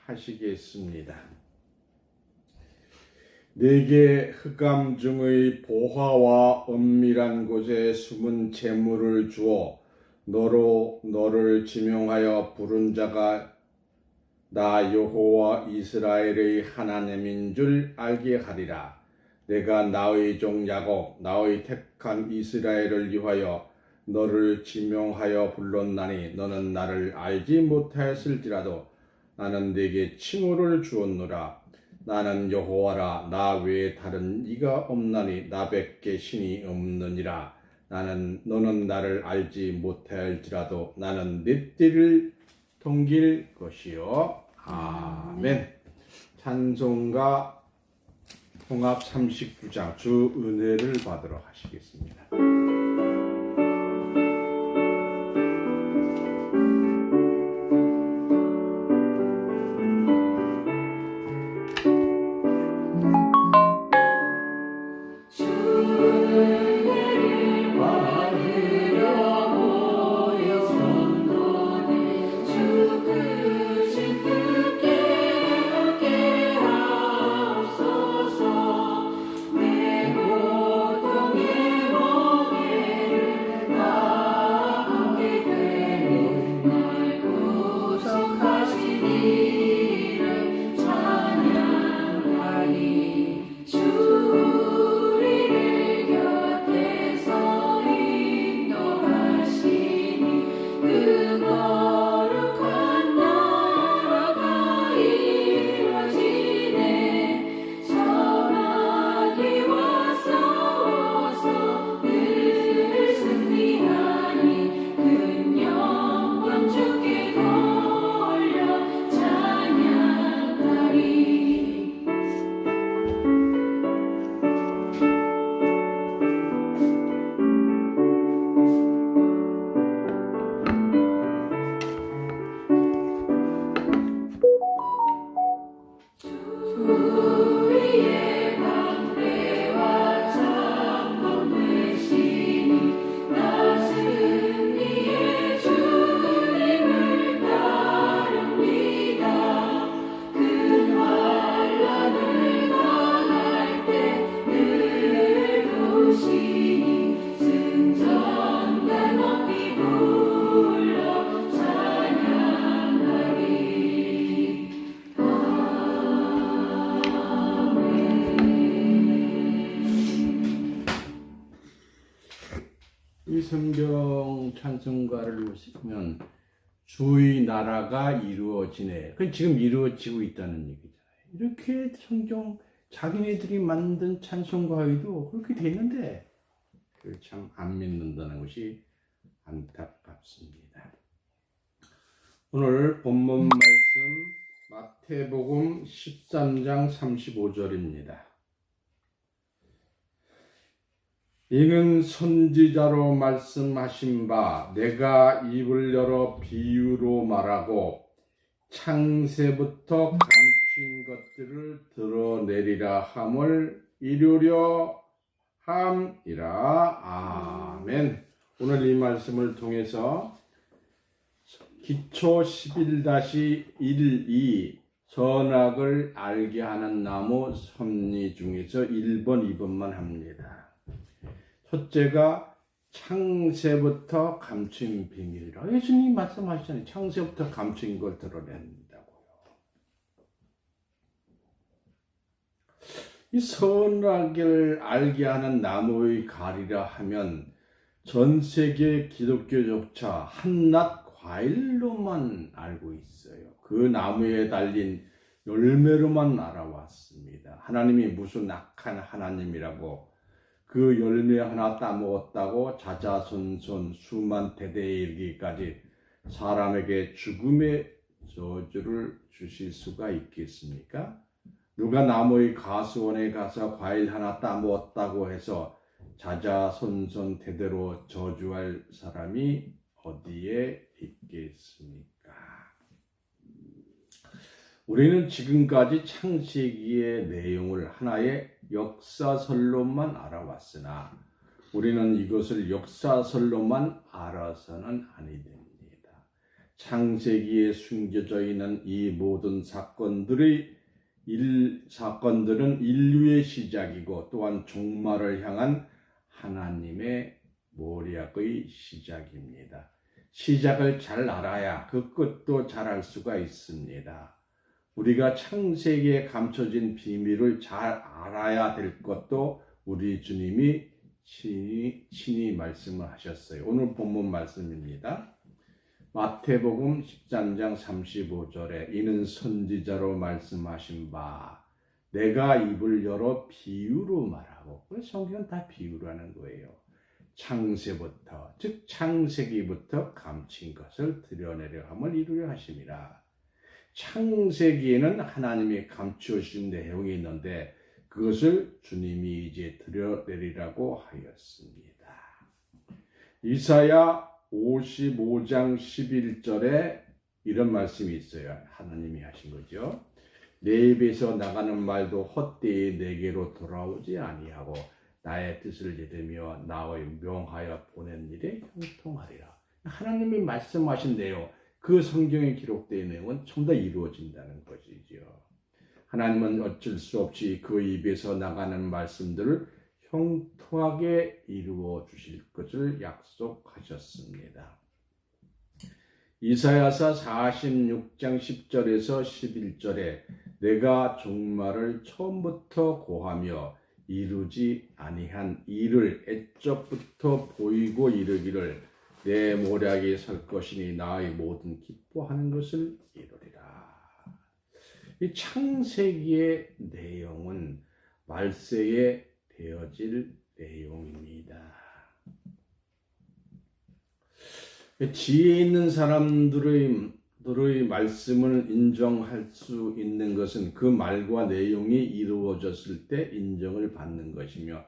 묵도하시겠습니다. 내게 흑암 중의 보화와 은밀한 곳에 숨은 재물을 주어 너를 지명하여 부른 자가 나 여호와 이스라엘의 하나님인 줄 알게 하리라. 내가 나의 종 야곱 나의 택한 이스라엘을 위하여 너를 지명하여 불렀나니 너는 나를 알지 못하였을지라도 나는 네게 칭호를 주었노라. 나는 여호와라. 나 외에 다른 이가 없나니 나밖에 신이 없느니라. 너는 나를 알지 못할지라도 나는 네 띠를 통길 것이요. 아멘. 찬송가 통합 39장 주 은혜를 받으러 하시겠습니다. 이 성경 찬송가를 보시면 주의 나라가 이루어지네. 그 지금 이루어지고 있다는 얘기잖아요. 이렇게 성경 자기네들이 만든 찬송가에도 그렇게 돼 있는데 그걸 참 안 믿는다는 것이 안타깝습니다. 오늘 본문 말씀 마태복음 13장 35절입니다. 이는 선지자로 말씀하신 바 내가 입을 열어 비유로 말하고 창세부터 감춘 것들을 드러내리라 함을 이루려 함이라. 아멘. 오늘 이 말씀을 통해서 기초 11-12 선악을 알게 하는 나무 섭리 중에서 1번, 2번만 합니다. 첫째가 창세부터 감춘 비밀이라. 예수님이 말씀하시잖아요. 창세부터 감춘 걸 드러낸다고요. 이 선악을 알게 하는 나무의 가리라 하면 전 세계 기독교조차 한낱 과일로만 알고 있어요. 그 나무에 달린 열매로만 알아왔습니다. 하나님이 무슨 악한 하나님이라고 그 열매 하나 따먹었다고 자자손손 수만 대대에 이르기까지 사람에게 죽음의 저주를 주실 수가 있겠습니까? 누가 나무의 가수원에 가서 과일 하나 따먹었다고 해서 자자손손 대대로 저주할 사람이 어디에 있겠습니까? 우리는 지금까지 창세기의 내용을 하나의 역사설로만 알아왔으나 우리는 이것을 역사설로만 알아서는 아니 됩니다. 창세기에 숨겨져 있는 이 모든 사건들은 인류의 시작이고 또한 종말을 향한 하나님의 모략의 시작입니다. 시작을 잘 알아야 그 끝도 잘 알 수가 있습니다. 우리가 창세기에 감춰진 비밀을 잘 알아야 될 것도 우리 주님이 친히 말씀을 하셨어요. 오늘 본문 말씀입니다. 마태복음 13장 35절에 이는 선지자로 말씀하신 바 내가 입을 열어 비유로 말하고, 성경은 다 비유로 하는 거예요. 창세부터, 즉 창세기부터 감친 것을 드러내려 함을 이루려 하심이라. 창세기에는 하나님이 감추신 내용이 있는데 그것을 주님이 이제 드러내리라고 하였습니다. 이사야 55장 11절에 이런 말씀이 있어요. 하나님이 하신 거죠. 내 입에서 나가는 말도 헛되이 내게로 돌아오지 아니하고 나의 뜻을 이루며 나의 명하여 보낸 일에 형통하리라. 하나님이 말씀하신대요. 그 성경에 기록된 내용은 전부 다 이루어진다는 것이죠. 하나님은 어쩔 수 없이 그 입에서 나가는 말씀들을 형통하게 이루어 주실 것을 약속하셨습니다. 이사야서 46장 10절에서 11절에 내가 종말을 처음부터 고하며 이루지 아니한 일을 애적부터 보이고 이르기를 내 모략이 설 것이니 나의 모든 기뻐하는 것을 이루리라. 이 창세기의 내용은 말세에 되어질 내용입니다. 지혜 있는 사람들의 말씀을 인정할 수 있는 것은 그 말과 내용이 이루어졌을 때 인정을 받는 것이며,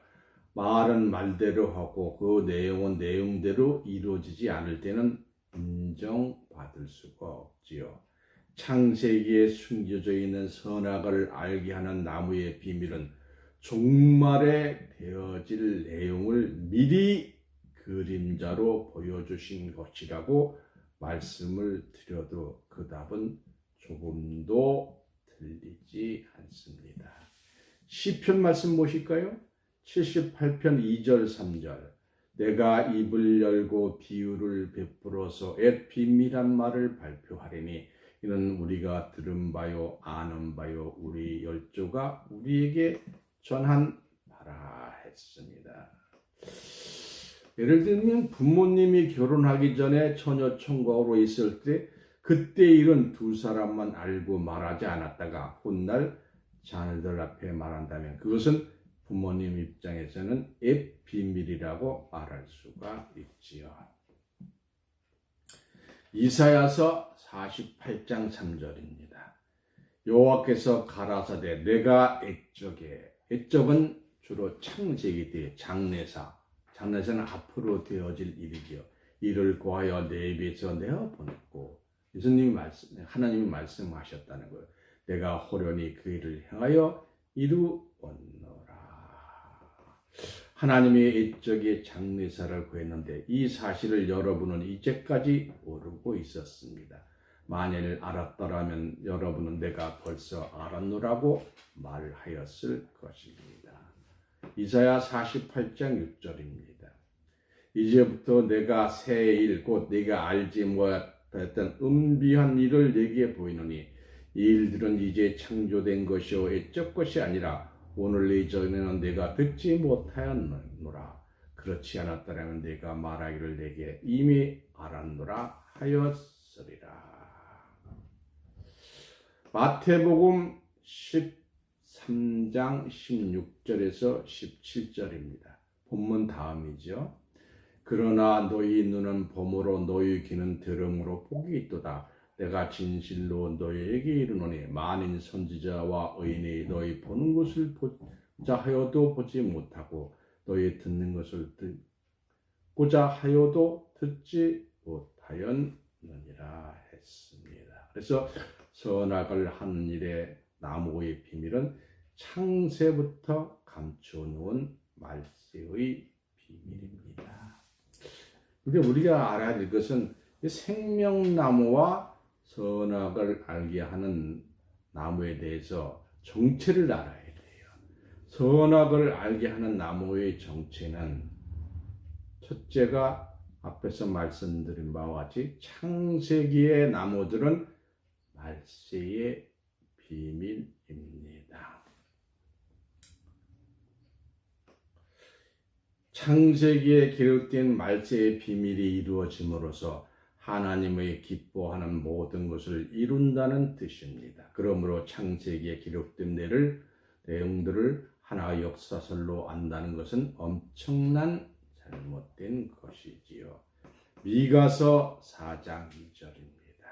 말은 말대로 하고 그 내용은 내용대로 이루어지지 않을 때는 인정받을 수가 없지요. 창세기에 숨겨져 있는 선악을 알게 하는 나무의 비밀은 종말에 되어질 내용을 미리 그림자로 보여주신 것이라고 말씀을 드려도 그 답은 조금도 틀리지 않습니다. 시편 말씀 보실까요? 78편 2절 3절 내가 입을 열고 비유를 베풀어서 앳 비밀한 말을 발표하리니 이는 우리가 들은 바요 아는 바요 우리 열조가 우리에게 전한 바라 했습니다. 예를 들면 부모님이 결혼하기 전에 처녀 총각으로 있을 때 그때 일은 두 사람만 알고 말하지 않았다가 훗날 자녀들 앞에 말한다면 그것은 부모님 입장에서는 앱 비밀이라고 말할 수가 있지요. 이사야서 48장 3절입니다. 여호와께서 가라사대 내가 애적은 주로 창세기 때 장래사는 앞으로 되어질 일이죠. 이를 고하여 내 입에서 내어 보냈고, 하나님이 말씀하셨다는 거예요. 내가 호련히 그 일을 행하여 이루었노라. 하나님이 애적의 장래사를 구했는데 이 사실을 여러분은 이제까지 모르고 있었습니다. 만일 알았더라면 여러분은 내가 벌써 알았노라고 말하였을 것입니다. 이사야 48장 6절입니다. 이제부터 내가 새 일 곧 네가 알지 못했던 은비한 일을 네게 보이노니 이 일들은 이제 창조된 것이요 애적 것이 아니라 오늘 이전에는 내가 듣지 못하였노라. 그렇지 않았더라면 내가 말하기를 내게 이미 알았노라 하였으리라. 마태복음 13장 16절에서 17절입니다. 본문 다음이죠. 그러나 너희 눈은 봄으로 너희 귀는 들음으로 복이 있도다. 내가 진실로 너희에게 이르노니 만인 선지자와 의인이 너희 보는 것을 보자 하여도 보지 못하고 너희 듣는 것을 듣고자 하여도 듣지 못하였느니라 했습니다. 그래서 선악을 하는 일의 나무의 비밀은 창세부터 감춰놓은 말세의 비밀입니다. 근데 우리가 알아야 될 것은 생명나무와 선악을 알게 하는 나무에 대해서 정체를 알아야 돼요. 선악을 알게 하는 나무의 정체는 첫째가 앞에서 말씀드린 바와 같이 창세기의 나무들은 말세의 비밀입니다. 창세기에 기록된 말세의 비밀이 이루어짐으로써 하나님의 기뻐하는 모든 것을 이룬다는 뜻입니다. 그러므로 창세기에 기록된 내용들을 하나의 역사설로 안다는 것은 엄청난 잘못된 것이지요. 미가서 4장 2절입니다.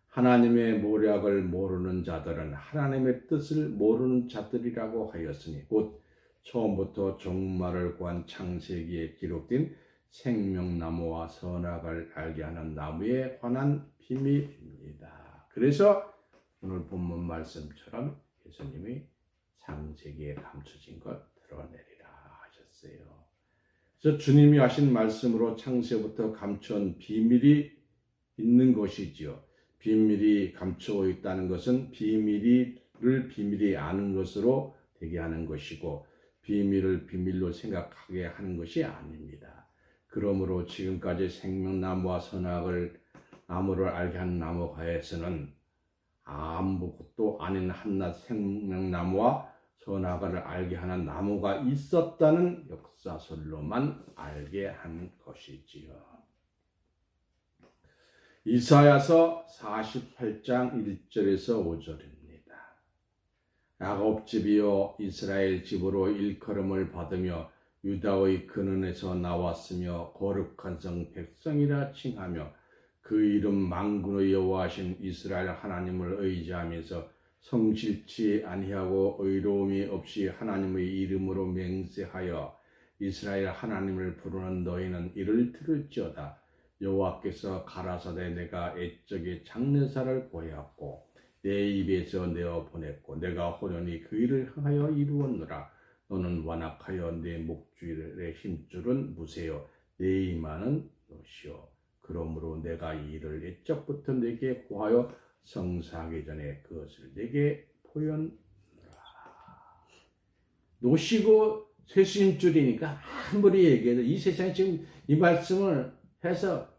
하나님의 모략을 모르는 자들은 하나님의 뜻을 모르는 자들이라고 하였으니 곧 처음부터 종말을 구한 창세기에 기록된 생명나무와 선악을 알게 하는 나무에 관한 비밀입니다. 그래서 오늘 본문 말씀처럼 예수님이 창세기에 감춰진 것 드러내리라 하셨어요. 그래서 주님이 하신 말씀으로 창세부터 감춰온 비밀이 있는 것이지요. 비밀이 감추어 있다는 것은 비밀이 아는 것으로 되게 하는 것이고 비밀을 비밀로 생각하게 하는 것이 아닙니다. 그러므로 지금까지 생명나무와 선악을 나무를 알게 하는 나무가에서는 아무것도 아닌 한낱 생명나무와 선악을 알게 하는 나무가 있었다는 역사설로만 알게 한 것이지요. 이사야서 48장 1절에서 5절입니다. 야곱 집이여 이스라엘 집으로 일컬음을 받으며 유다의 근원에서 나왔으며 거룩한 성 백성이라 칭하며 그 이름 만군의 여호와신 이스라엘 하나님을 의지하면서 성실치 아니하고 의로움이 없이 하나님의 이름으로 맹세하여 이스라엘 하나님을 부르는 너희는 이를 들을지어다. 여호와께서 가라사대 내가 애적에 장례사를 고하였고 내 입에서 내어 보냈고 내가 호련히 그 일을 하여 이루었노라. 너는 완악하여 내 목줄의 힘줄은 무세요 내 이마는 노시오. 그러므로 내가 이 일을 옛적부터 내게 고하여 성사하기 전에 그것을 내게 보였노라. 노시고 쇠심줄이니까 아무리 얘기해도 이 세상에 지금 이 말씀을 해서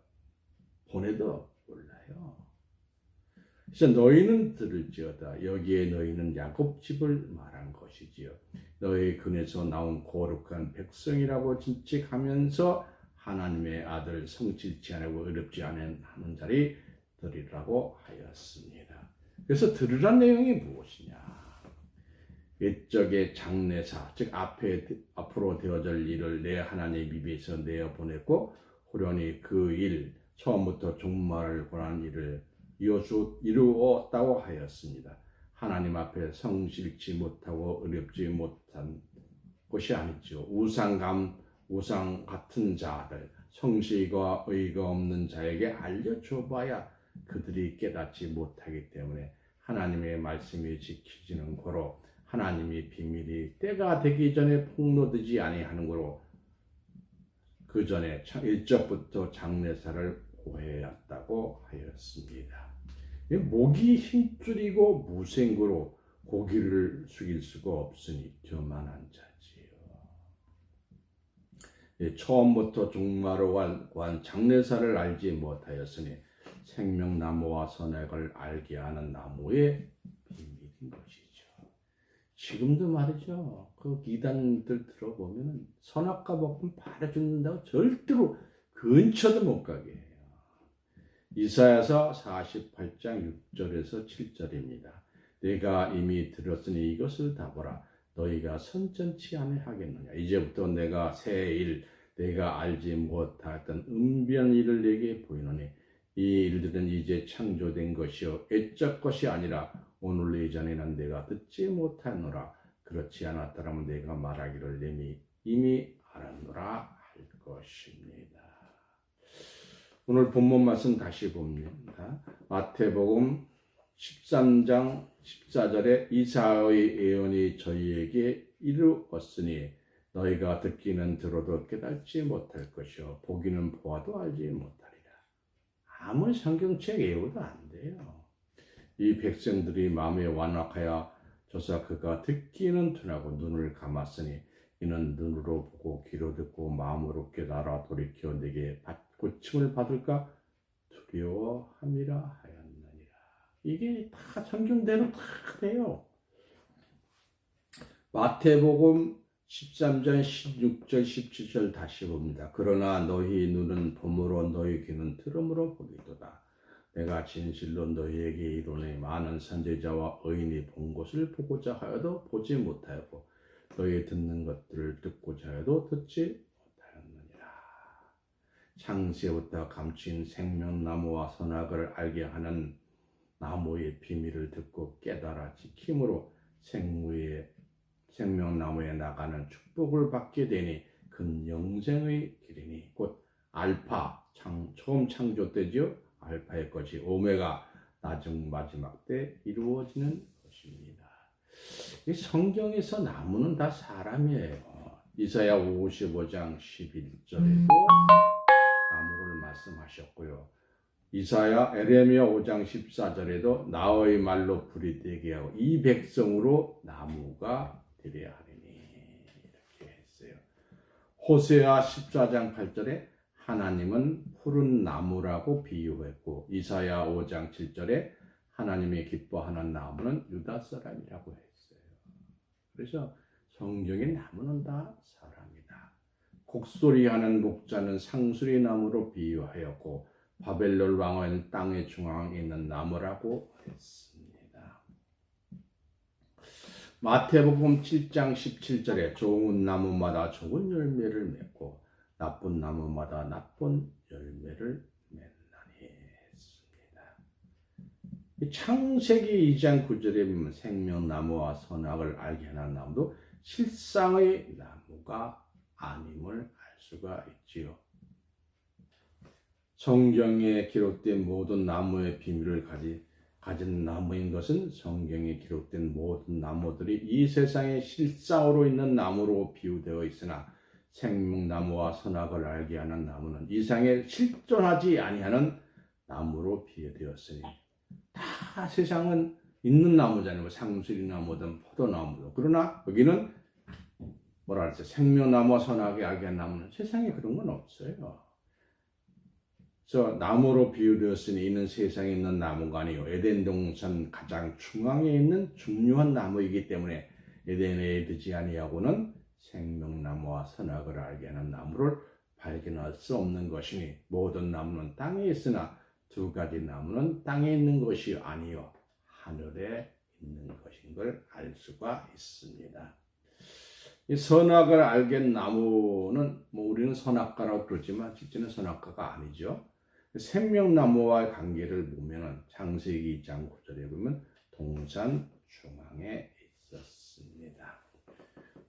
보내도 몰라요. 그래서 너희는 들을지어다. 여기에 너희는 야곱 집을 말한 것이지요. 너희 근에서 나온 거룩한 백성이라고 진칙하면서 하나님의 아들 성실치 않고 의롭지 않은 하는 자리 들으라고 하였습니다. 그래서 들으란 내용이 무엇이냐? 옛적의 장례사, 즉 앞으로 되어질 일을 내 하나님 입에서 내어 보냈고 호련히 그 일, 처음부터 종말을 권한 일을 이루었다고 하였습니다. 하나님 앞에 성실치 못하고 의롭지 못한 것이 아니죠. 우상 같은 자들, 성실과 의가 없는 자에게 알려줘봐야 그들이 깨닫지 못하기 때문에 하나님의 말씀이 지키지는 고로 하나님이 비밀이 때가 되기 전에 폭로되지 아니하는 고로 그 전에 일적부터 장례사를 고해왔다고 하였습니다. 목이 힘줄이고 무생고로 고기를 숙일 수가 없으니 교만한 자지요. 처음부터 종말을 관한 장례사를 알지 못하였으니 생명나무와 선악을 알게 하는 나무의 비밀인 것이죠. 지금도 말이죠. 그 이단들 들어보면 선악과 복음 바로 죽는다고 절대로 근처도 못 가게 해요. 이사야서 48장 6절에서 7절입니다. 내가 이미 들었으니 이것을 다 보라. 너희가 선전치 아니하겠느냐. 이제부터 내가 새 일, 내가 알지 못하였던 은비한 일을 내게 보이노니 이 일들은 이제 창조된 것이요 애적 것이 아니라 오늘 이전에는 내가 듣지 못하노라. 그렇지 않았더라면 내가 말하기를 이미 알았노라 할 것입니다. 오늘 본문 말씀 다시 봅니다. 마태복음 13장 14절에 이사야의 예언이 저희에게 이루었으니 너희가 듣기는 들어도 깨닫지 못할 것이요 보기는 보아도 알지 못하리라. 아무리 성경책 외워도 안 돼요. 이 백성들이 마음에 완악하여 조사 그가 듣기는 둔하고 눈을 감았으니 이는 눈으로 보고 귀로 듣고 마음으로 깨달아 돌이켜 내게 고침을 받을까 두려워함이라 하였느니라. 이게 다 성경대로 다 돼요. 마태복음 13장 16절 17절 다시 봅니다. 그러나 너희 눈은 봄으로 너희 귀는 들음으로 보리도다. 내가 진실로 너희에게 이르노니 많은 선지자와 의인이 본 것을 보고자 하여도 보지 못하였고 너희 듣는 것들을 듣고자 하여도 듣지 못하였느니라. 창세부터 감추인 생명나무와 선악을 알게 하는 나무의 비밀을 듣고 깨달아 지킴으로 생명나무에 나가는 축복을 받게 되니 그 영생의 길이니 곧 알파 처음 창조 때지요. 알파의 것이 오메가 나중 마지막 때 이루어지는 것입니다. 이 성경에서 나무는 다 사람이에요. 이사야 55장 11절에도 나무를 말씀하셨고요. 에레미야 5장 14절에도 나의 말로 불이 되게 하고 이 백성으로 나무가 되려 하리니 이렇게 했어요. 호세아 14장 8절에 하나님은 푸른 나무라고 비유했고 이사야 5장 7절에 하나님이 기뻐하는 나무는 유다 사람이라고 했어요. 그래서 성경의 나무는 다 사람이다. 곡소리하는 목자는 상수리 나무로 비유하였고 바벨론 왕은 땅의 중앙에 있는 나무라고 했습니다. 마태복음 7장 17절에 좋은 나무마다 좋은 열매를 맺고 나쁜 나무마다 나쁜 열매를 맺나니 했습니다. 창세기 2장 9절에 보면 생명나무와 선악을 알게 하는 나무도 실상의 나무가 아님을 알 수가 있지요. 성경에 기록된 모든 나무의 비밀을 가진 나무인 것은 성경에 기록된 모든 나무들이 이 세상의 실상으로 있는 나무로 비유되어 있으나 생명나무와 선악을 알게 하는 나무는 이 세상에 실존하지 아니하는 나무로 비유되었으니 다 세상은 있는 나무잖아요. 상수리나무든 포도나무든. 그러나 여기는 뭐라 그랬어요? 생명나무와 선악을 알게 하는 나무는 세상에 그런 건 없어요. 그래서 나무로 비유되었으니 이는 세상에 있는 나무가 아니요 에덴 동산 가장 중앙에 있는 중요한 나무이기 때문에 에덴에 두지 아니하고는 생명나무와 선악을 알게 하는 나무를 발견할 수 없는 것이니 모든 나무는 땅에 있으나 두 가지 나무는 땅에 있는 것이 아니요 하늘에 있는 것인 걸 알 수가 있습니다. 이 선악을 알게 나무는 우리는 선악과라고 그러지만 실제는 선악과가 아니죠. 생명나무와의 관계를 보면 창세기 2장 9절에 보면 동산 중앙에 있었습니다.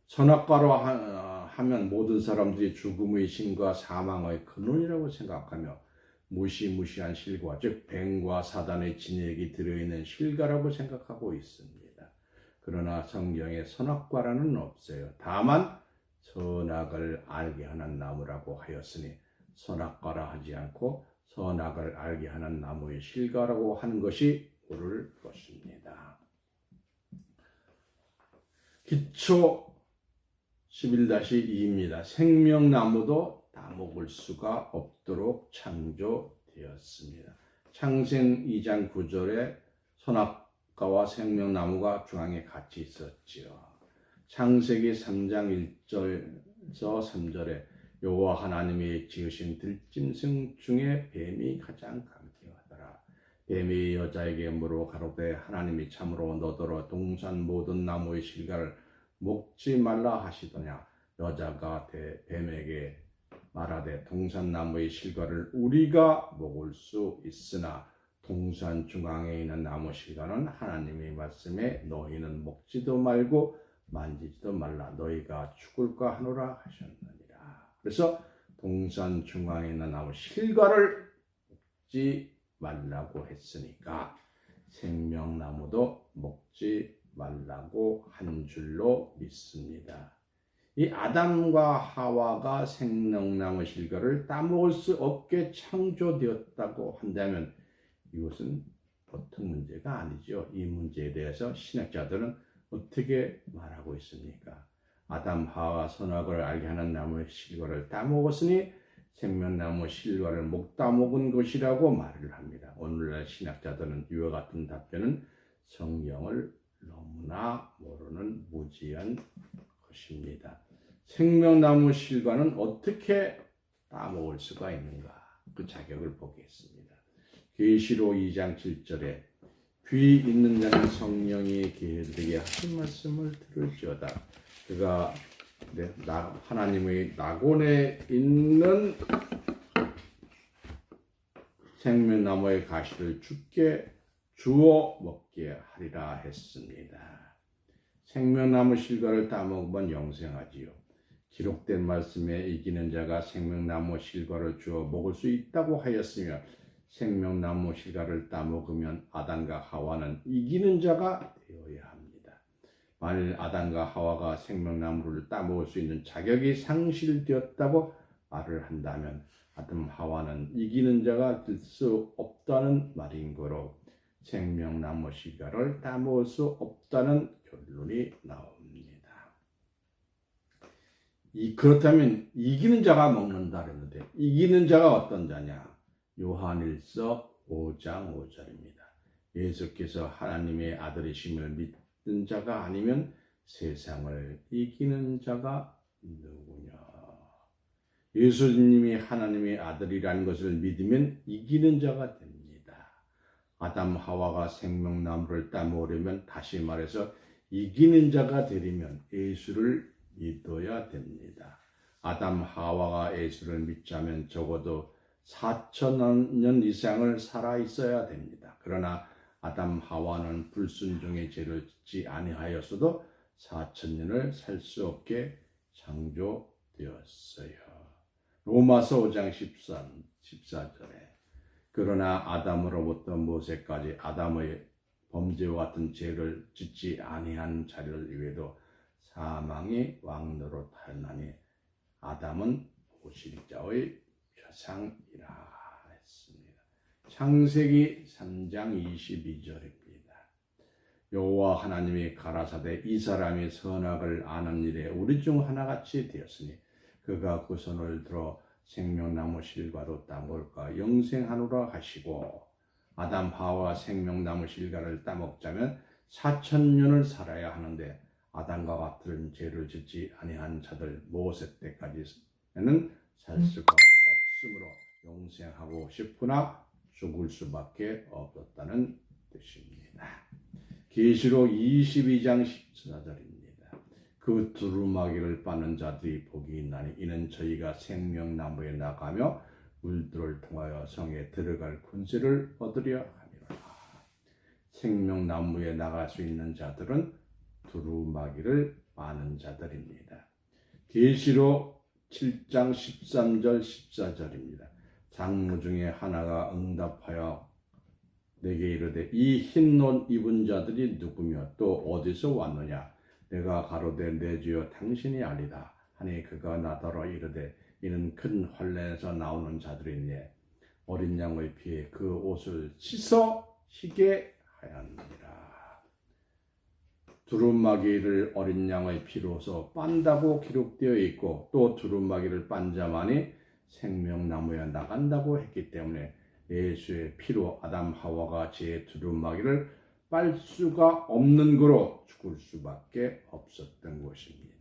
선악과로 하면 모든 사람들이 죽음의 신과 사망의 근원이라고 생각하며 무시무시한 실과 즉 뱀과 사단의 진액이 들어있는 실과라고 생각하고 있습니다. 그러나 성경에 선악과라는 없어요. 다만 선악을 알게 하는 나무라고 하였으니 선악과라 하지 않고 선악을 알게 하는 나무의 실과라고 하는 것이 옳을 것입니다. 기초 11-2입니다. 생명나무도 따먹을 수가 없도록 창조되었습니다. 창생 2장 9절에 선악과와 생명나무가 중앙에 같이 있었지요. 창세기 3장 1절에서 3절에 여호와 하나님이 지으신 들짐승 중에 뱀이 가장 강경하더라. 뱀이 여자에게 물어 가로되 하나님이 참으로 너더러 동산 모든 나무의 실과를 먹지 말라 하시더냐. 여자가 뱀에게 말하되 동산 나무의 실과를 우리가 먹을 수 있으나 동산 중앙에 있는 나무 실과는 하나님의 말씀에 너희는 먹지도 말고 만지지도 말라 너희가 죽을까 하노라 하셨느니라. 그래서 동산 중앙에 있는 나무 실과를 먹지 말라고 했으니까 생명나무도 먹지 말라고 한 줄로 믿습니다. 이 아담과 하와가 생명나무 실과를 따먹을 수 없게 창조되었다고 한다면 이것은 보통 문제가 아니죠. 이 문제에 대해서 신학자들은 어떻게 말하고 있습니까? 아담 하와 선악을 알게 하는 나무의 실과를 따먹었으니 생명나무 실과를 못 따먹은 것이라고 말을 합니다. 오늘날 신학자들은 이와 같은 답변은 성경을 너무나 모르는 무지한 것입니다. 생명나무 실과는 어떻게 따먹을 수가 있는가? 그 자격을 보겠습니다. 계시록 2장 7절에 귀 있는 자는 성령이 그에게 하신 말씀을 들을지어다. 그가 하나님의 낙원에 있는 생명나무의 가시를 주께 주어 먹게 하리라 했습니다. 생명나무 실과를 따먹으면 영생하지요. 기록된 말씀에 이기는 자가 생명나무 실과를 주어 먹을 수 있다고 하였으며 생명나무 실과를 따먹으면 아담과 하와는 이기는 자가 되어야 합니다. 만일 아담과 하와가 생명나무를 따먹을 수 있는 자격이 상실되었다고 말을 한다면 아담 하와는 이기는 자가 될 수 없다는 말인 거로 생명나무 실과를 따먹을 수 없다는 결론이 나옵니다. 그렇다면 이기는 자가 먹는다 그랬는데 이기는 자가 어떤 자냐? 요한일서 5장 5절입니다. 예수께서 하나님의 아들이심을 믿는 자가 아니면 세상을 이기는 자가 누구냐? 예수님이 하나님의 아들이라는 것을 믿으면 이기는 자가 됩니다. 아담 하와가 생명나무를 따먹으려면 다시 말해서 이기는 자가 되려면 예수를 믿어야 됩니다. 아담 하와가 예수를 믿자면 적어도 4,000년 이상을 살아 있어야 됩니다. 그러나 아담 하와는 불순종의 죄를 짓지 아니하였어도 4,000년을 살 수 없게 창조되었어요. 로마서 5장 14절에 그러나 아담으로부터 모세까지 아담의 범죄와 같은 죄를 짓지 아니한 자를 위해도 사망이 왕노릇하였나니 아담은 오실자의 표상이라 했습니다. 창세기 3장 22절입니다. 여호와 하나님이 가라사대 이 사람이 선악을 아는 일에 우리 중 하나같이 되었으니 그가 그 손을 들어 생명나무 실과도 따먹을까 영생하노라 하시고 아담 하와 생명나무 실과를 따먹자면 4,000년을 살아야 하는데 아담과 같은 죄를 짓지 아니한 자들 모세 때까지는 살 수가 없으므로 영생하고 싶으나 죽을 수밖에 없었다는 뜻입니다. 계시록 22장 14절입니다. 그 두루마기를 빠는 자들이 복이 있나니 이는 저희가 생명나무에 나가며 물들을 통하여 성에 들어갈 권세를 얻으려 함이라. 생명나무에 나갈 수 있는 자들은 두루마기를 빠는 자들입니다. 계시록 7장 13절 14절입니다. 장로 중에 하나가 응답하여 내게 이르되 이 흰 옷 입은 자들이 누구며 또 어디서 왔느냐? 내가 가로되 내 주여 당신이 아니다 하니 그가 나더러 이르되 이는 큰 환난에서 나오는 자들이니 어린 양의 피에 그 옷을 씻어 희게 하였느니라. 두루마기를 어린 양의 피로서 빤다고 기록되어 있고 또 두루마기를 빤 자만이 생명나무에 나간다고 했기 때문에 예수의 피로 아담 하와가 제 두루마기를 빨 수가 없는 거로 죽을 수밖에 없었던 것입니다.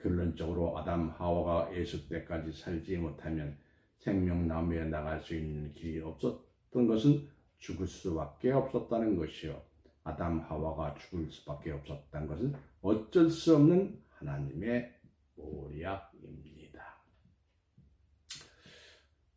결론적으로 아담 하와가 예수 때까지 살지 못하면 생명나무에 나갈 수 있는 길이 없었던 것은 죽을 수밖에 없었다는 것이요. 아담 하와가 죽을 수밖에 없었다는 것은 어쩔 수 없는 하나님의 모략입니다.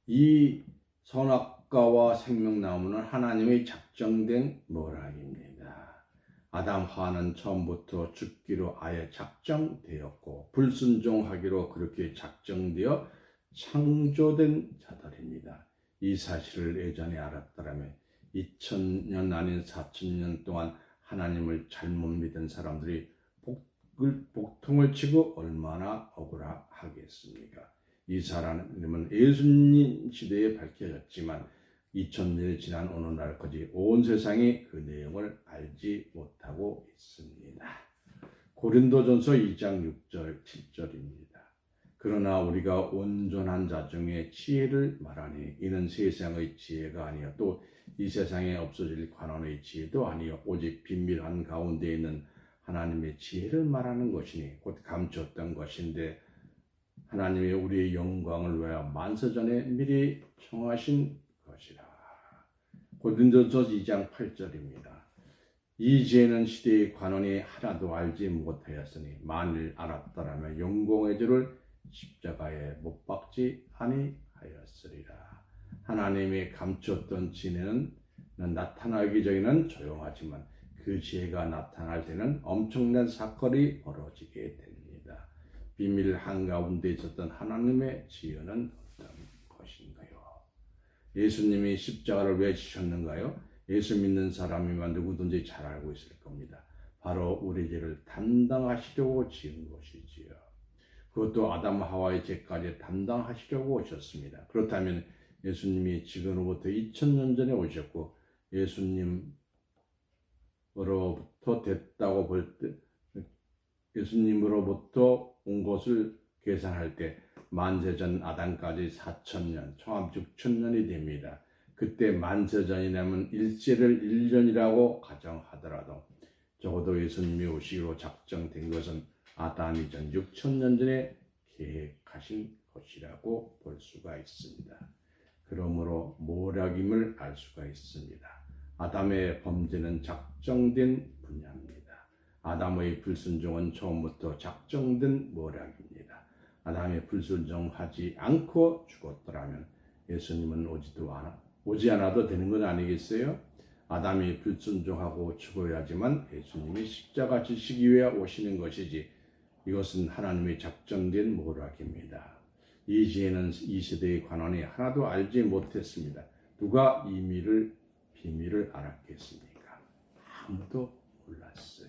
이 선악과와 생명나무는 하나님의 작정된 모략입니다. 아담 하와는 처음부터 죽기로 아예 작정되었고 불순종하기로 그렇게 작정되어 창조된 자들입니다. 이 사실을 예전에 알았더라면 2000년 아닌 4000년 동안 하나님을 잘못 믿은 사람들이 복통을 치고 얼마나 억울하겠습니까? 이 사람은 예수님 시대에 밝혀졌지만 2000년이 지난 오늘날까지 온 세상이 그 내용을 알지 못하고 있습니다. 고린도전서 2장 6절 7절입니다. 그러나 우리가 온전한 자 중에 지혜를 말하니 이는 세상의 지혜가 아니요 또 이 세상에 없어질 관원의 지혜도 아니요 오직 비밀한 가운데 있는 하나님의 지혜를 말하는 것이니 곧 감추었던 것인데 하나님이 우리의 영광을 위하여 만세전에 미리 정하신 것이라. 고린도전서 2장 8절입니다. 이 지혜는 시대의 관원이 하나도 알지 못하였으니 만일 알았더라면 영광의 주를 십자가에 못 박지 아니하였으리라. 하나님이 감추었던 지혜는 나타나기 전에는 조용하지만 그 지혜가 나타날 때는 엄청난 사건이 벌어지게 됩니다. 비밀 한가운데 있었던 하나님의 지혜는 어떤 것인가요? 예수님이 십자가를 왜 지셨는가요? 예수 믿는 사람이면 누구든지 잘 알고 있을 겁니다. 바로 우리 죄를 담당하시려고 지은 것이지요. 그것도 아담 하와의 죄까지 담당하시려고 오셨습니다. 그렇다면 예수님이 지금으로부터 2000년 전에 오셨고 예수님으로부터 됐다고 볼 때 예수님으로부터 온 것을 계산할 때 만세전 아담까지 4000년, 총합 6000년이 됩니다. 그때 만세전이라면 일세를 1년이라고 가정하더라도 적어도 예수님이 오시기로 작정된 것은 아담 이전 6000년 전에 계획하신 것이라고 볼 수가 있습니다. 그러므로 모략임을 알 수가 있습니다. 아담의 범죄는 작정된 분야입니다. 아담의 불순종은 처음부터 작정된 모략입니다. 아담이 불순종하지 않고 죽었더라면 예수님은 오지 않아도 되는 건 아니겠어요? 아담이 불순종하고 죽어야지만 예수님이 십자가 지시기 위해 오시는 것이지 이것은 하나님의 작정된 모략입니다. 이 지혜는 이 시대의 관원이 하나도 알지 못했습니다. 누가 이 비밀을 알았겠습니까? 아무도 몰랐어요.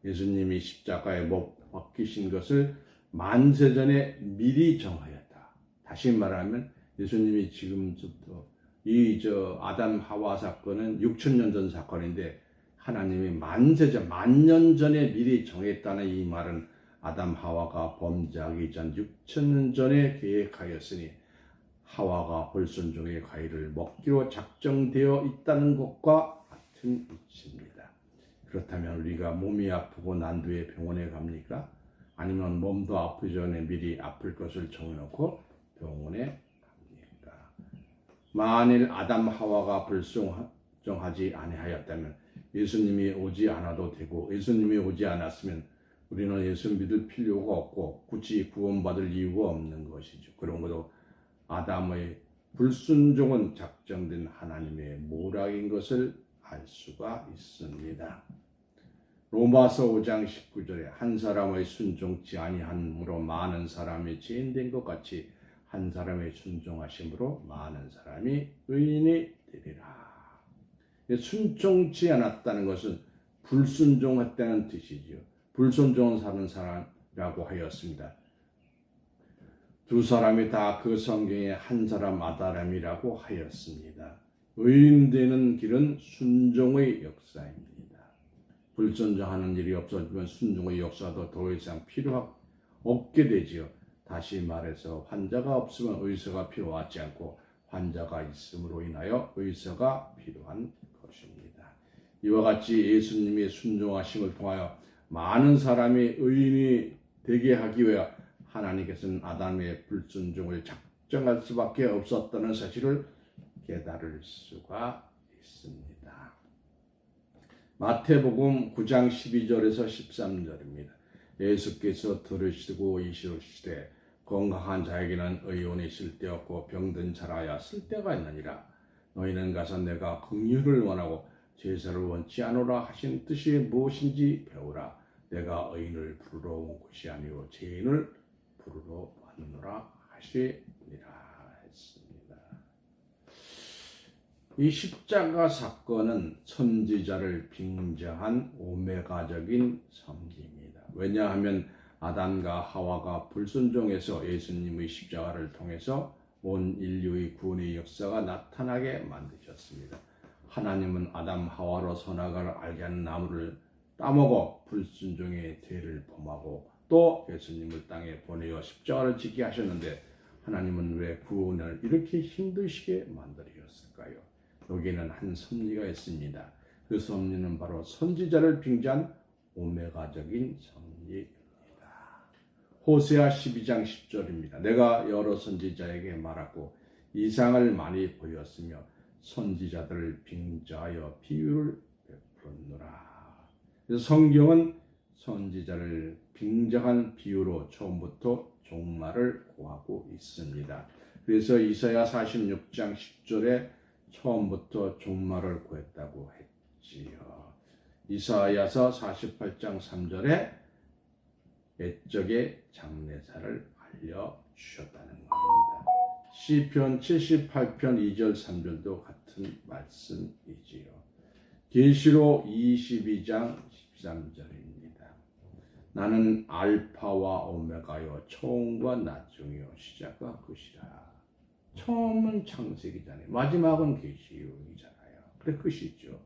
예수님이 십자가에 못 박히신 것을 만세전에 미리 정하였다. 다시 말하면 예수님이 지금부터 아담 하와 사건은 6000년 전 사건인데 하나님이 만세전 만년 전에 미리 정했다는 이 말은 아담 하와가 범죄하기 전 6000년 전에 계획하였으니 하와가 불순종의 과일을 먹기로 작정되어 있다는 것과 같은 이치입니다. 그렇다면 우리가 몸이 아프고 난 뒤에 병원에 갑니까? 아니면 몸도 아프기 전에 미리 아플 것을 정해놓고 병원에 갑니까? 만일 아담 하와가 불순종하지 아니하였다면 예수님이 오지 않아도 되고 예수님이 오지 않았으면 우리는 예수 믿을 필요가 없고 굳이 구원받을 이유가 없는 것이죠. 그러므로 아담의 불순종은 작정된 하나님의 모략인 것을 알 수가 있습니다. 로마서 5장 19절에 한 사람의 순종치 아니함으로 많은 사람이 죄인된 것 같이 한 사람의 순종하심으로 많은 사람이 의인이 되리라. 순종치 않았다는 것은 불순종했다는 뜻이지요. 불순종한 사람이라고 하였습니다. 두 사람이 다 그 성경에 한 사람 아다람이라고 하였습니다. 의인되는 길은 순종의 역사입니다. 불순종하는 일이 없어지면 순종의 역사도 더 이상 필요 없게 되지요. 다시 말해서 환자가 없으면 의사가 필요하지 않고 환자가 있음으로 인하여 의사가 필요한 것입니다. 이와 같이 예수님의 순종하심을 통하여 많은 사람이 의인이 되게 하기 위해 하나님께서는 아담의 불순종을 작정할 수밖에 없었다는 사실을 깨달을 수가 있습니다. 마태복음 9장 12절에서 13절입니다. 예수께서 들으시고 이르시되 건강한 자에게는 의원이 쓸데없고 병든 자라야 쓸데가 있느니라. 너희는 가서 내가 긍휼을 원하고 제사를 원치 않으라 하신 뜻이 무엇인지 배우라. 내가 의인을 부르러 온 것이 아니요 죄인을 부르러 왔노라 하시니라 했습니다. 이 십자가 사건은 선지자를 빙자한 오메가적인 섭리입니다. 왜냐하면 아담과 하와가 불순종해서 예수님의 십자가를 통해서 온 인류의 구원의 역사가 나타나게 만드셨습니다. 하나님은 아담 하와로 선악을 알게 하는 나무를 따먹어 불순종의 죄를 범하고 또 예수님을 땅에 보내어 십자가를 지게 하셨는데 하나님은 왜 구원을 이렇게 힘드시게 만들었을까요? 여기에는 한 섭리가 있습니다. 그 섭리는 바로 선지자를 빙자한 오메가적인 섭리입니다. 호세아 12장 10절입니다. 내가 여러 선지자에게 말하고 이상을 많이 보였으며 선지자들을 빙자하여 비유를 베풀었노라. 그래서 성경은 선지자를 빙자한 비유로 처음부터 종말을 고하고 있습니다. 그래서 이사야 46장 10절에 처음부터 종말을 구했다고 했지요. 이사야서 48장 3절에 옛적의 장래사를 알려주셨다는 겁니다. 시편 78편 2절 3절도 같은 말씀이지요. 계시록 22장 13절입니다. 나는 알파와 오메가요 처음과 나중이요 시작과 끝이라. 처음은 창세기잖아요. 마지막은 계시록이잖아요. 그래 끝이죠.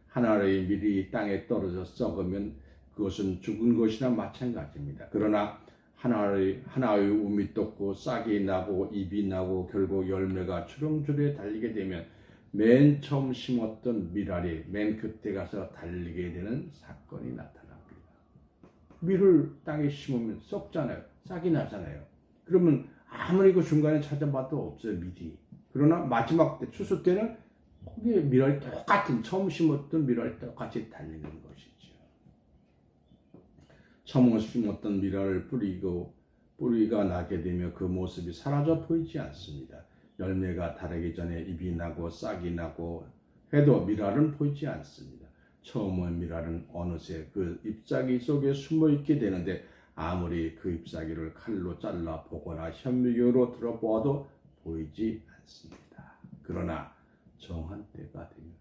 하나의 밀이 땅에 떨어져 썩으면 그것은 죽은 것이나 마찬가지입니다. 그러나 하나의 움이 떴고 싹이 나고 잎이 나고 결국 열매가 주렁주렁 달리게 되면 맨 처음 심었던 밀알이 맨 끝에 가서 달리게 되는 사건이 나타납니다. 밀을 땅에 심으면 썩잖아요. 싹이 나잖아요. 그러면 아무리 그 중간에 찾아봐도 없어요, 밀이. 그러나 마지막 때, 추수 때는 거기에 밀알이 똑같은, 처음 심었던 밀알이 똑같이 달리는 것이죠. 처음 심었던 밀알을 뿌리가 나게 되면 그 모습이 사라져 보이지 않습니다. 열매가 다르기 전에 잎이 나고 싹이 나고 해도 밀알은 보이지 않습니다. 처음의 밀알은 어느새 그 잎사귀 속에 숨어 있게 되는데 아무리 그 잎사귀를 칼로 잘라 보거나 현미경으로 들어보아도 보이지 않습니다. 그러나 정한 때가 되면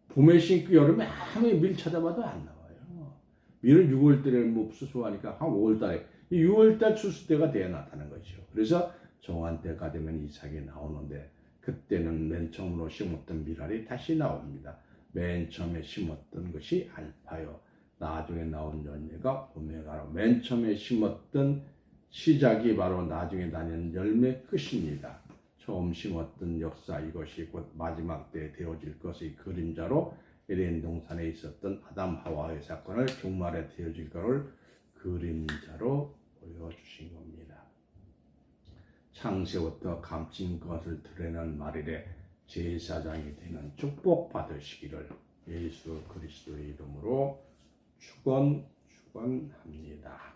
봄에 심고 여름에 아무리 밀 찾아봐도 안 나와요. 밀은 6월달에 뭐 수수하니까 한 5월달에 6월달 추수 때가 돼야 나타나는 거죠. 그래서 정한 때가 되면 이삭이 나오는데 그때는 맨 처음으로 심었던 밀알이 다시 나옵니다. 맨 처음에 심었던 것이 알파요. 나중에 나온 열매가 오메가로 맨 처음에 심었던 시작이 바로 나중에 다니는 열매 끝입니다. 처음 심었던 역사 이것이 곧 마지막 때 되어질 것의 그림자로 에덴 동산에 있었던 아담 하와의 사건을 종말에 되어질 것을 그림자로 보여주신 겁니다. 창세부터 감춘 것을 드러내는 말일에 제사장이 되는 축복 받으시기를 예수 그리스도의 이름으로 축원합니다.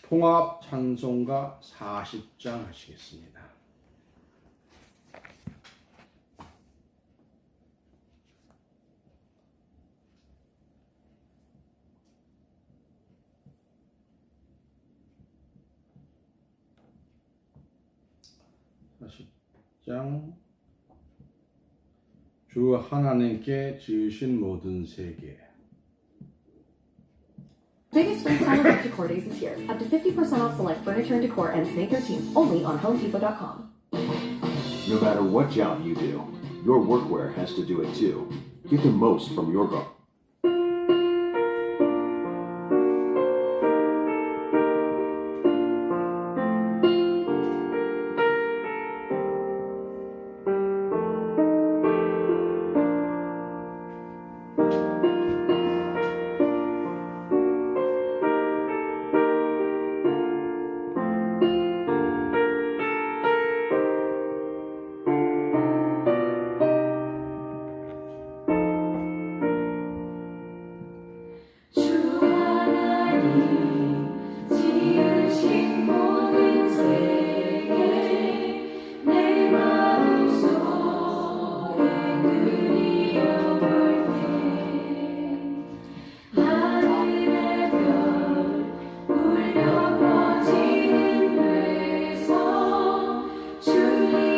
통합 찬송가 40장 하시겠습니다. 주 하나님께 지으신 모든 세계. Biggest spring sale of decor days is here. Up to 50% off select furniture and decor ends May 13th, only on HomeDepot.com. No matter what job you do, your workwear has to do it too. Get the most from your garment. 울려 퍼지는 데서 주님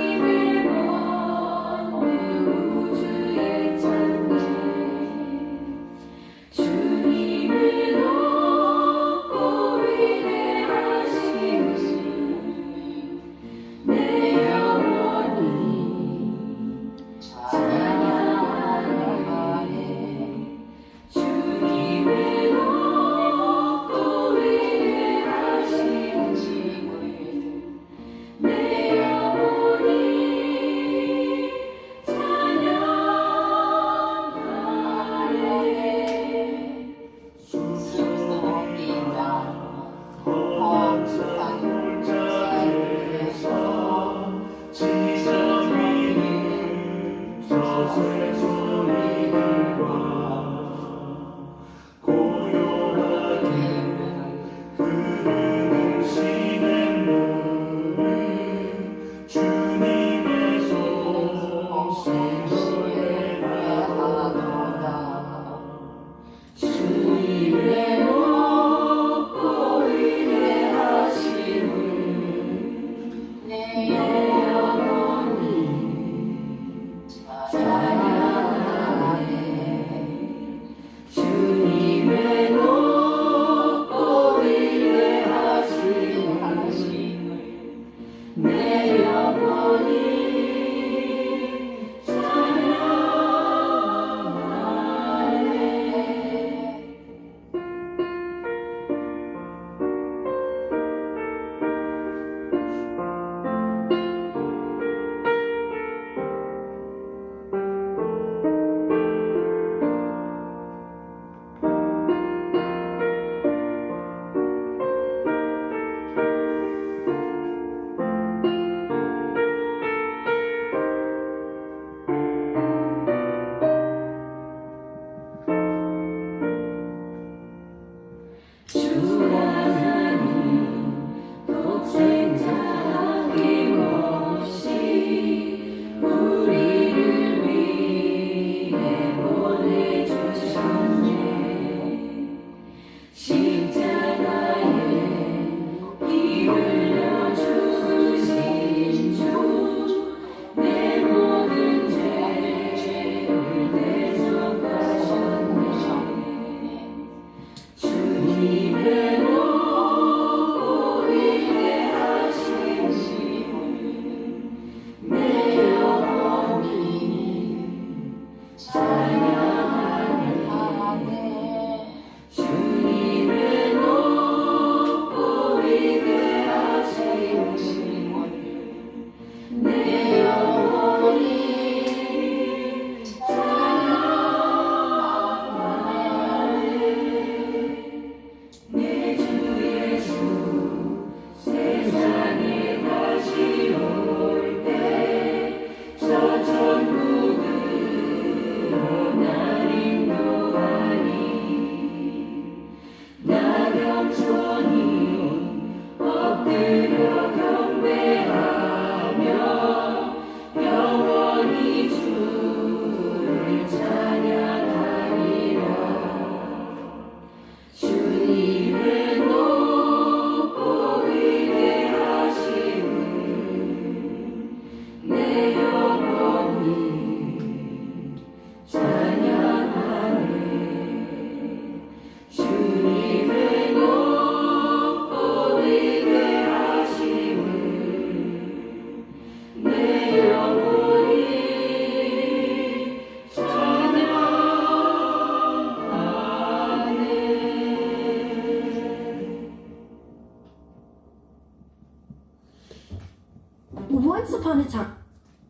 Once upon a time.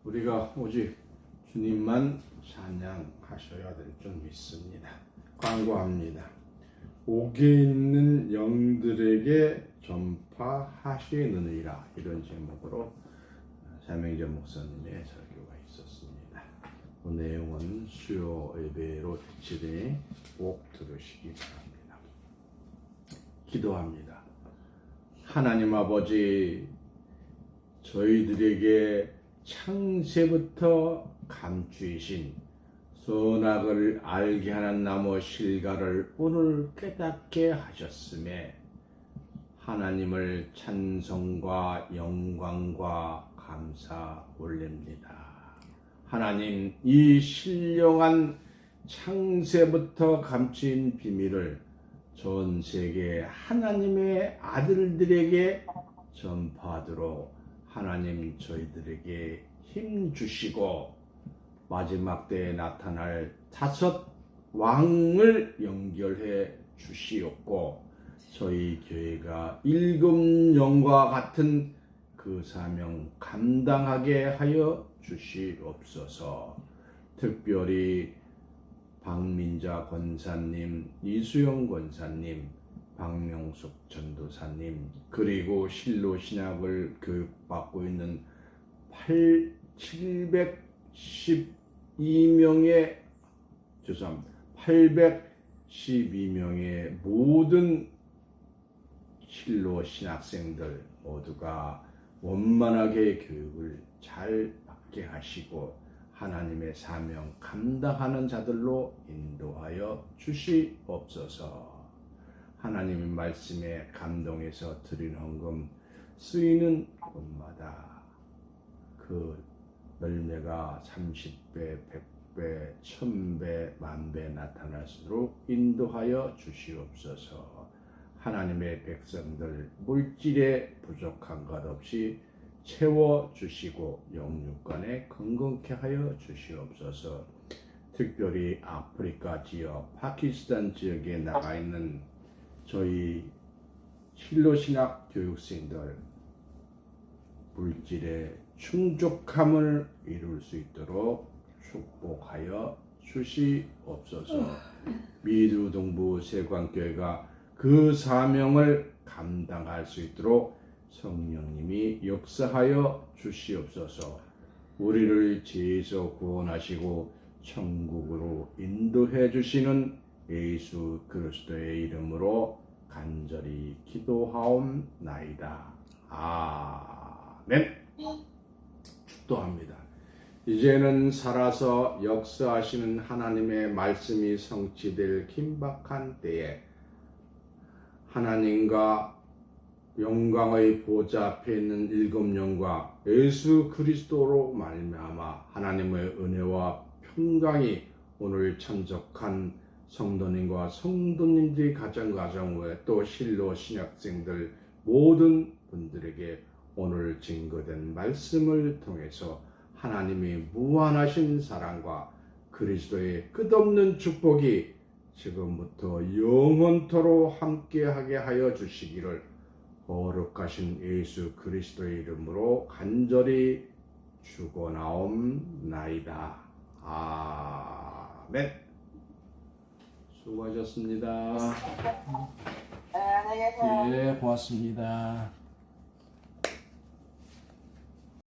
우리가 오직 주님만 찬양하셔야 될 줄 믿습니다. 광고합니다. 옥에 있는 영들에게 전파하시느니라, 이런 제목으로 사명자 목사님의 설교가 있었습니다. 그 내용은 수요 예배로 대치되니 꼭 들으시기 바랍니다. 기도합니다. 하나님 아버지, 저희들에게 창세부터 감추이신 선악을 알게 하는 나무 실과를 오늘 깨닫게 하셨음에 하나님을 찬송과 영광과 감사 올립니다. 하나님, 이 신령한 창세부터 감추인 비밀을 전 세계 하나님의 아들들에게 전파하도록 하나님 저희들에게 힘 주시고 마지막 때에 나타날 5 왕을 연결해 주시옵고 저희 교회가 7 영과 같은 그 사명 감당하게 하여 주시옵소서. 특별히 박민자 권사님, 이수영 권사님, 박명숙 전도사님, 그리고 실로 신학을 교육받고 있는 710 812명의 죄송합니다. 812명의 모든 실로 신학생들 모두가 원만하게 교육을 잘 받게 하시고 하나님의 사명 감당하는 자들로 인도하여 주시옵소서. 하나님의 말씀에 감동해서 드린 헌금 쓰이는 곳마다 그 열매가 30배, 100배, 1000배, 만배 나타날수록 인도하여 주시옵소서. 하나님의 백성들 물질에 부족한 것 없이 채워주시고 영육간에 건강케 하여 주시옵소서. 특별히 아프리카 지역, 파키스탄 지역에 나가 있는 저희 실로신학 교육생들 물질의 충족함을 이룰 수 있도록 축복하여 주시옵소서. 미주 동부 세관교회가 그 사명을 감당할 수 있도록 성령님이 역사하여 주시옵소서. 우리를 죄에서 구원하시고 천국으로 인도해 주시는 예수 그리스도의 이름으로 간절히 기도하옵나이다. 아멘. 축도합니다. 이제는 살아서 역사하시는 하나님의 말씀이 성취될 긴박한 때에 하나님과 영광의 보좌 앞에 있는 일곱 영과 예수 그리스도로 말미암아 하나님의 은혜와 평강이 오늘 참석한 성도님과 성도님들의 가정가정에 또 실로 신학생들 모든 분들에게 오늘 증거된 말씀을 통해서 하나님의 무한하신 사랑과 그리스도의 끝없는 축복이 지금부터 영원토록 함께하게 하여 주시기를 거룩하신 예수 그리스도의 이름으로 간절히 축원하옵나이다. 아멘. 수고하셨습니다. 안녕히 계세요. 예, 고맙습니다.